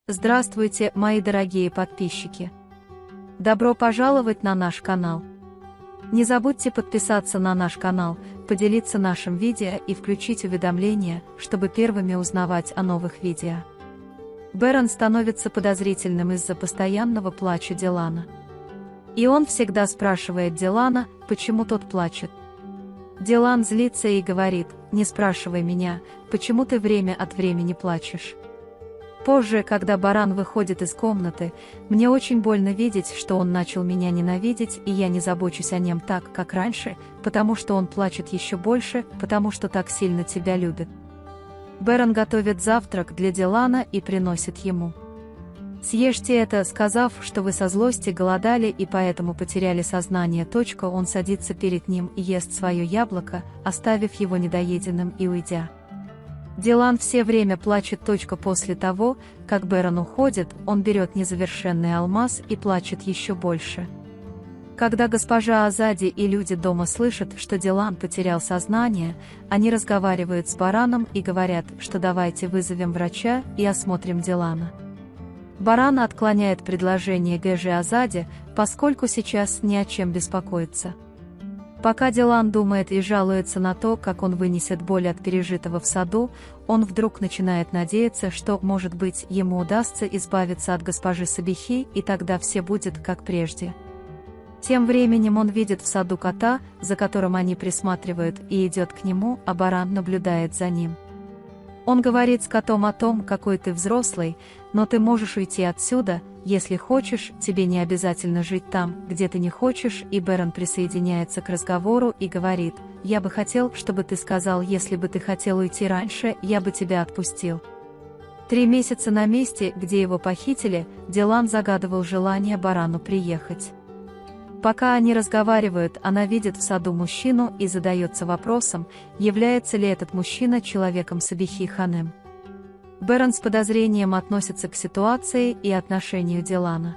Здравствуйте, мои дорогие подписчики! Добро пожаловать на наш канал! Не забудьте подписаться на наш канал, поделиться нашим видео и включить уведомления, чтобы первыми узнавать о новых видео. Бэрон становится подозрительным из-за постоянного плача Дилана. И он всегда спрашивает Дилана, почему тот плачет. Дилан злится и говорит: «Не спрашивай меня, почему ты время от времени плачешь». Позже, когда Баран выходит из комнаты, мне очень больно видеть, что он начал меня ненавидеть, и я не забочусь о нем так, как раньше, потому что он плачет еще больше, потому что так сильно тебя любит. Бэрон готовит завтрак для Дилана и приносит ему. «Съешьте это», сказав, что вы со злости голодали и поэтому потеряли сознание. Он садится перед ним и ест свое яблоко, оставив его недоеденным и уйдя. Дилан все время плачет. После того, как Бэрон уходит, он берет незавершенный алмаз и плачет еще больше. Когда госпожа Азади и люди дома слышат, что Дилан потерял сознание, они разговаривают с Бараном и говорят, что давайте вызовем врача и осмотрим Дилана. Баран отклоняет предложение Гэжи Азади, поскольку сейчас ни о чем беспокоиться. Пока Дилан думает и жалуется на то, как он вынесет боль от пережитого в саду, он вдруг начинает надеяться, что, может быть, ему удастся избавиться от госпожи Сабихи, и тогда все будет как прежде. Тем временем он видит в саду кота, за которым они присматривают, и идет к нему, а Баран наблюдает за ним. Он говорит с котом о том, какой ты взрослый, но ты можешь уйти отсюда, если хочешь, тебе не обязательно жить там, где ты не хочешь, и Бэрон присоединяется к разговору и говорит: «Я бы хотел, чтобы ты сказал, если бы ты хотел уйти раньше, я бы тебя отпустил». 3 месяца на месте, где его похитили, Дилан загадывал желание Барану приехать. Пока они разговаривают, она видит в саду мужчину и задается вопросом, является ли этот мужчина человеком Сабихи Ханем. Бэрон с подозрением относится к ситуации и отношению Дилана.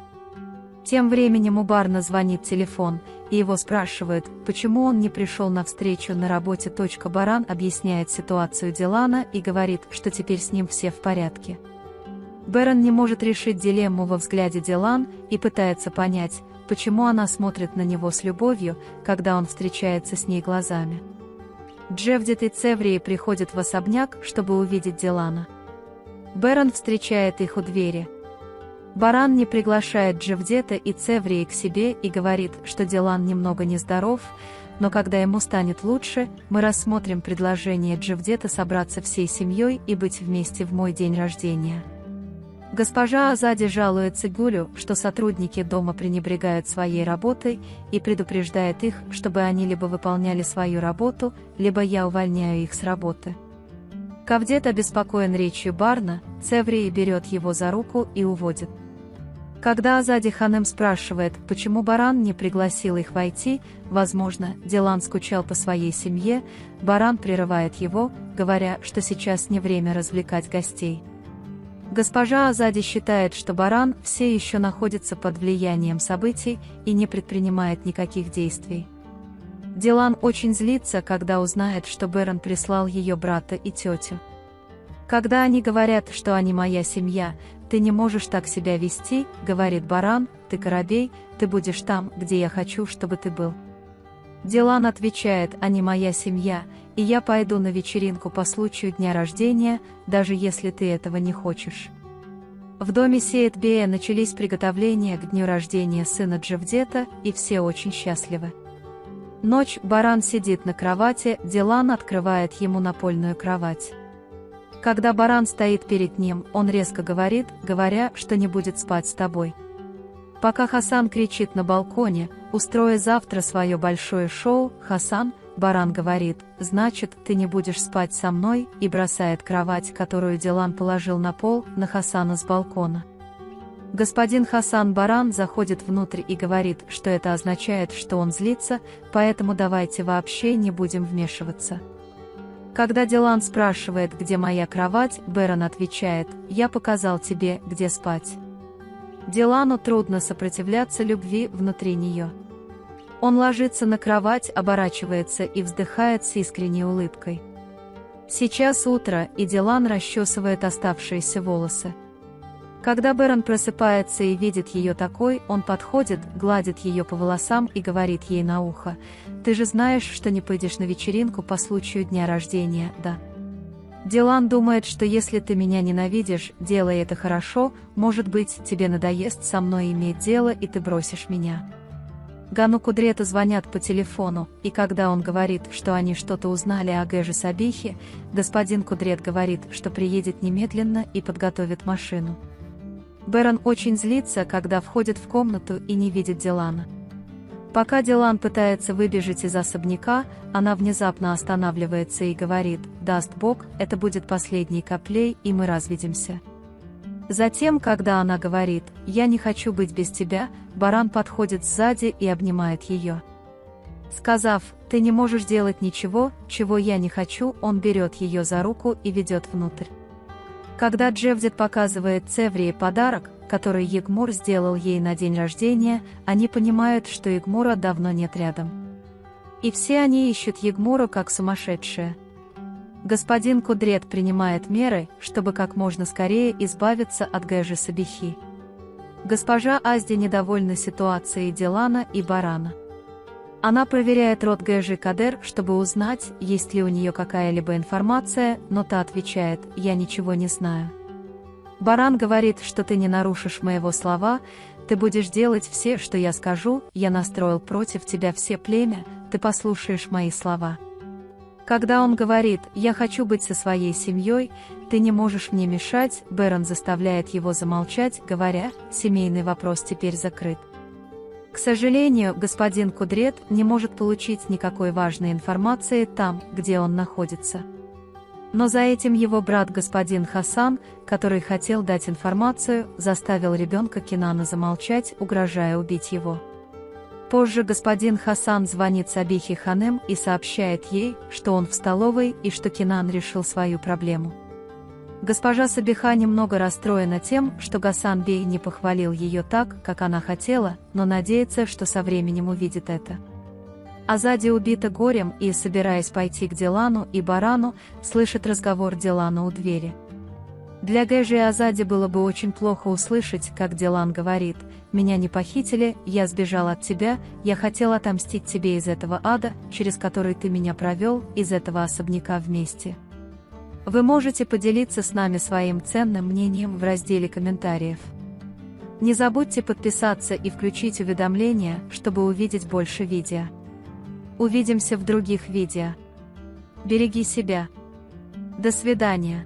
Тем временем у Барна звонит телефон, и его спрашивают, почему он не пришел на встречу на работе. Баран объясняет ситуацию Дилана и говорит, что теперь с ним все в порядке. Бэрон не может решить дилемму во взгляде Дилан и пытается понять, почему она смотрит на него с любовью, когда он встречается с ней глазами. Джевдет и Цеврии приходят в особняк, чтобы увидеть Дилана. Бэрон встречает их у двери. Баран не приглашает Джевдета и Цеврии к себе и говорит, что Дилан немного нездоров, но когда ему станет лучше, мы рассмотрим предложение Джевдета собраться всей семьей и быть вместе в мой день рождения. Госпожа Азади жалуется Гулю, что сотрудники дома пренебрегают своей работой, и предупреждает их, чтобы они либо выполняли свою работу, либо я увольняю их с работы. Кавдет обеспокоен речью Барна, Цеврии берет его за руку и уводит. Когда Азади Ханем спрашивает, почему Баран не пригласил их войти, возможно, Дилан скучал по своей семье, Баран прерывает его, говоря, что сейчас не время развлекать гостей. Госпожа Азади считает, что Баран все еще находится под влиянием событий и не предпринимает никаких действий. Дилан очень злится, когда узнает, что Бэрон прислал ее брата и тетю. Когда они говорят, что они моя семья, ты не можешь так себя вести, говорит Баран, ты коробей, ты будешь там, где я хочу, чтобы ты был. Дилан отвечает: они моя семья, и я пойду на вечеринку по случаю дня рождения, даже если ты этого не хочешь. В доме Сейд-Бея начались приготовления к дню рождения сына Джевдета, и все очень счастливы. Ночь, Баран сидит на кровати, Дилан открывает ему напольную кровать. Когда Баран стоит перед ним, он резко говорит, говоря, что не будет спать с тобой. Пока Хасан кричит на балконе, устроя завтра свое большое шоу, Хасан, Баран говорит: значит, ты не будешь спать со мной, и бросает кровать, которую Дилан положил на пол, на Хасана с балкона. Господин Хасан Баран заходит внутрь и говорит, что это означает, что он злится, поэтому давайте вообще не будем вмешиваться. Когда Дилан спрашивает, где моя кровать, Бэрон отвечает: я показал тебе, где спать. Дилану трудно сопротивляться любви внутри нее. Он ложится на кровать, оборачивается и вздыхает с искренней улыбкой. Сейчас утро, и Дилан расчесывает оставшиеся волосы. Когда Бэрон просыпается и видит ее такой, он подходит, гладит ее по волосам и говорит ей на ухо: «Ты же знаешь, что не пойдешь на вечеринку по случаю дня рождения, да?» Дилан думает, что если ты меня ненавидишь, делай это хорошо, может быть, тебе надоест со мной иметь дело и ты бросишь меня. Гану Кудрету звонят по телефону, и когда он говорит, что они что-то узнали о Гэже Сабихе, господин Кудрет говорит, что приедет немедленно и подготовит машину. Бэрон очень злится, когда входит в комнату и не видит Дилана. Пока Дилан пытается выбежать из особняка, она внезапно останавливается и говорит: «Даст Бог, это будет последней каплей, и мы разведемся». Затем, когда она говорит: «Я не хочу быть без тебя», Баран подходит сзади и обнимает ее. Сказав: «Ты не можешь делать ничего, чего я не хочу», он берет ее за руку и ведет внутрь. Когда Джевдет показывает Цеврии подарок, который Егмур сделал ей на день рождения, они понимают, что Егмура давно нет рядом. И все они ищут Егмура как сумасшедшие. Господин Кудрет принимает меры, чтобы как можно скорее избавиться от Гэжи Сабихи. Госпожа Азди недовольна ситуацией Дилана и Барана. Она проверяет рот Гэжи Кадер, чтобы узнать, есть ли у нее какая-либо информация, но та отвечает: «Я ничего не знаю». Баран говорит, что ты не нарушишь моего слова, ты будешь делать все, что я скажу, я настроил против тебя все племя, ты послушаешь мои слова. Когда он говорит: «Я хочу быть со своей семьей, ты не можешь мне мешать», Бэрон заставляет его замолчать, говоря: «Семейный вопрос теперь закрыт». К сожалению, господин Кудрет не может получить никакой важной информации там, где он находится. Но за этим его брат господин Хасан, который хотел дать информацию, заставил ребенка Кинана замолчать, угрожая убить его. Позже господин Хасан звонит Сабихе Ханем и сообщает ей, что он в столовой и что Кинан решил свою проблему. Госпожа Сабиха немного расстроена тем, что Гасан Бей не похвалил ее так, как она хотела, но надеется, что со временем увидит это. Азади убита горем и, собираясь пойти к Дилану и Барану, слышит разговор Дилана у двери. Для Гэжи и Азади было бы очень плохо услышать, как Дилан говорит: «Меня не похитили, я сбежал от тебя, я хотел отомстить тебе из этого ада, через который ты меня провел, из этого особняка вместе». Вы можете поделиться с нами своим ценным мнением в разделе комментариев. Не забудьте подписаться и включить уведомления, чтобы увидеть больше видео. Увидимся в других видео. Береги себя. До свидания.